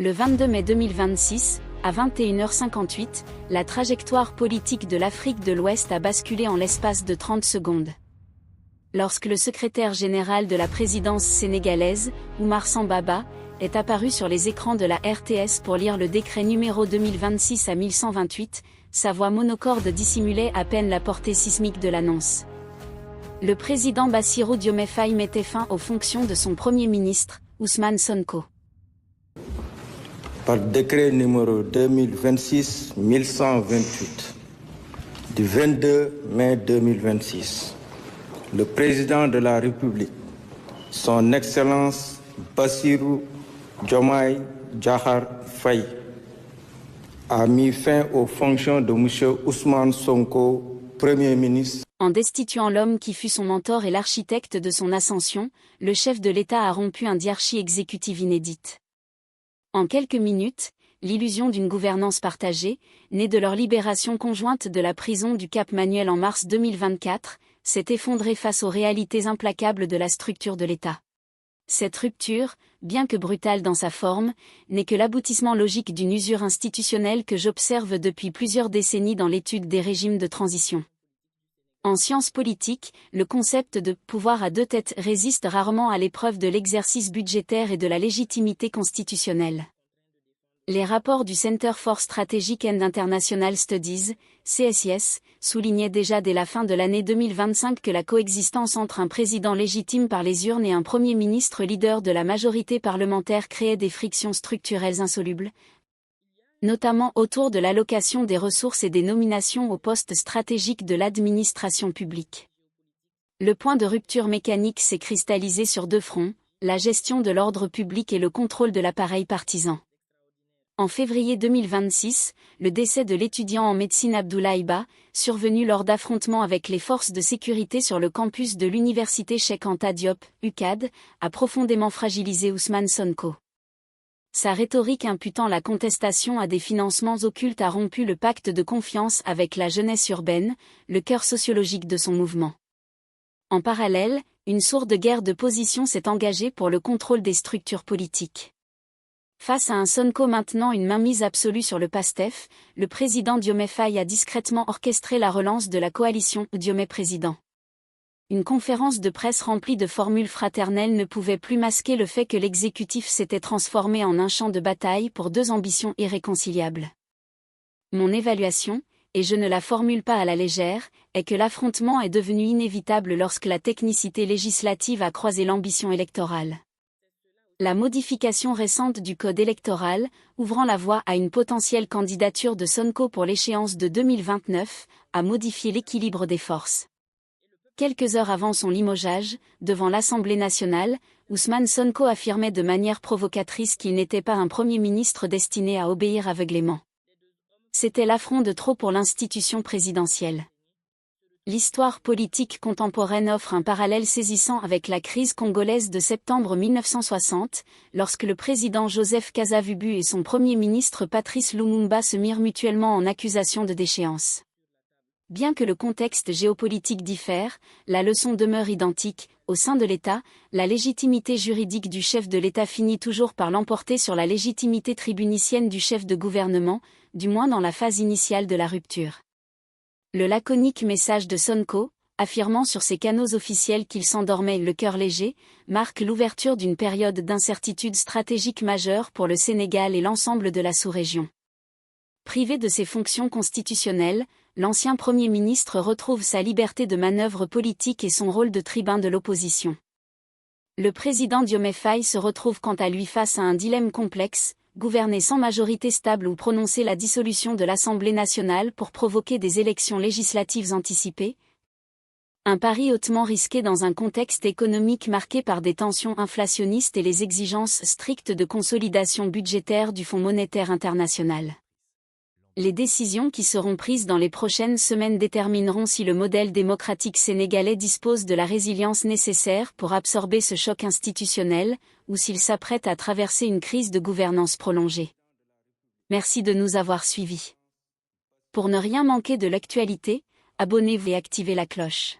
Le 22 mai 2026, à 21h58, la trajectoire politique de l'Afrique de l'Ouest a basculé en l'espace de 30 secondes. Lorsque le secrétaire général de la présidence sénégalaise, Oumar Sambaba, est apparu sur les écrans de la RTS pour lire le décret numéro 2026 à 1128, sa voix monocorde dissimulait à peine la portée sismique de l'annonce. Le président Bassirou Diomaye Faye mettait fin aux fonctions de son premier ministre, Ousmane Sonko. Par décret numéro 2026-1128 du 22 mai 2026, le président de la République, son Excellence Bassirou Diomaye Diakhar Faye, a mis fin aux fonctions de M. Ousmane Sonko, Premier ministre. En destituant l'homme qui fut son mentor et l'architecte de son ascension, le chef de l'État a rompu une diarchie exécutive inédite. En quelques minutes, l'illusion d'une gouvernance partagée, née de leur libération conjointe de la prison du Cap Manuel en mars 2024, s'est effondrée face aux réalités implacables de la structure de l'État. Cette rupture, bien que brutale dans sa forme, n'est que l'aboutissement logique d'une usure institutionnelle que j'observe depuis plusieurs décennies dans l'étude des régimes de transition. En sciences politiques, le concept de « pouvoir à deux têtes » résiste rarement à l'épreuve de l'exercice budgétaire et de la légitimité constitutionnelle. Les rapports du Center for Strategic and International Studies, CSIS, soulignaient déjà dès la fin de l'année 2025 que la coexistence entre un président légitime par les urnes et un premier ministre leader de la majorité parlementaire créait des frictions structurelles insolubles, notamment autour de l'allocation des ressources et des nominations aux postes stratégiques de l'administration publique. Le point de rupture mécanique s'est cristallisé sur deux fronts, la gestion de l'ordre public et le contrôle de l'appareil partisan. En février 2026, le décès de l'étudiant en médecine Abdoulaye Ba, survenu lors d'affrontements avec les forces de sécurité sur le campus de l'université Cheikh Anta Diop, UCAD, a profondément fragilisé Ousmane Sonko. Sa rhétorique imputant la contestation à des financements occultes a rompu le pacte de confiance avec la jeunesse urbaine, le cœur sociologique de son mouvement. En parallèle, une sourde guerre de position s'est engagée pour le contrôle des structures politiques. Face à un Sonko maintenant une mainmise absolue sur le PASTEF, le président Diomaye Faye a discrètement orchestré la relance de la coalition Diomaye Président. Une conférence de presse remplie de formules fraternelles ne pouvait plus masquer le fait que l'exécutif s'était transformé en un champ de bataille pour deux ambitions irréconciliables. Mon évaluation, et je ne la formule pas à la légère, est que l'affrontement est devenu inévitable lorsque la technicité législative a croisé l'ambition électorale. La modification récente du code électoral, ouvrant la voie à une potentielle candidature de Sonko pour l'échéance de 2029, a modifié l'équilibre des forces. Quelques heures avant son limogeage, devant l'Assemblée nationale, Ousmane Sonko affirmait de manière provocatrice qu'il n'était pas un Premier ministre destiné à obéir aveuglément. C'était l'affront de trop pour l'institution présidentielle. L'histoire politique contemporaine offre un parallèle saisissant avec la crise congolaise de septembre 1960, lorsque le président Joseph Kasavubu et son premier ministre Patrice Lumumba se mirent mutuellement en accusation de déchéance. Bien que le contexte géopolitique diffère, la leçon demeure identique. Au sein de l'État, la légitimité juridique du chef de l'État finit toujours par l'emporter sur la légitimité tribunicienne du chef de gouvernement, du moins dans la phase initiale de la rupture. Le laconique message de Sonko, affirmant sur ses canaux officiels qu'il s'endormait le cœur léger, marque l'ouverture d'une période d'incertitude stratégique majeure pour le Sénégal et l'ensemble de la sous-région. Privé de ses fonctions constitutionnelles, l'ancien Premier ministre retrouve sa liberté de manœuvre politique et son rôle de tribun de l'opposition. Le président Diomaye Faye se retrouve quant à lui face à un dilemme complexe, gouverner sans majorité stable ou prononcer la dissolution de l'Assemblée nationale pour provoquer des élections législatives anticipées. Un pari hautement risqué dans un contexte économique marqué par des tensions inflationnistes et les exigences strictes de consolidation budgétaire du Fonds monétaire international. Les décisions qui seront prises dans les prochaines semaines détermineront si le modèle démocratique sénégalais dispose de la résilience nécessaire pour absorber ce choc institutionnel, ou s'il s'apprête à traverser une crise de gouvernance prolongée. Merci de nous avoir suivis. Pour ne rien manquer de l'actualité, abonnez-vous et activez la cloche.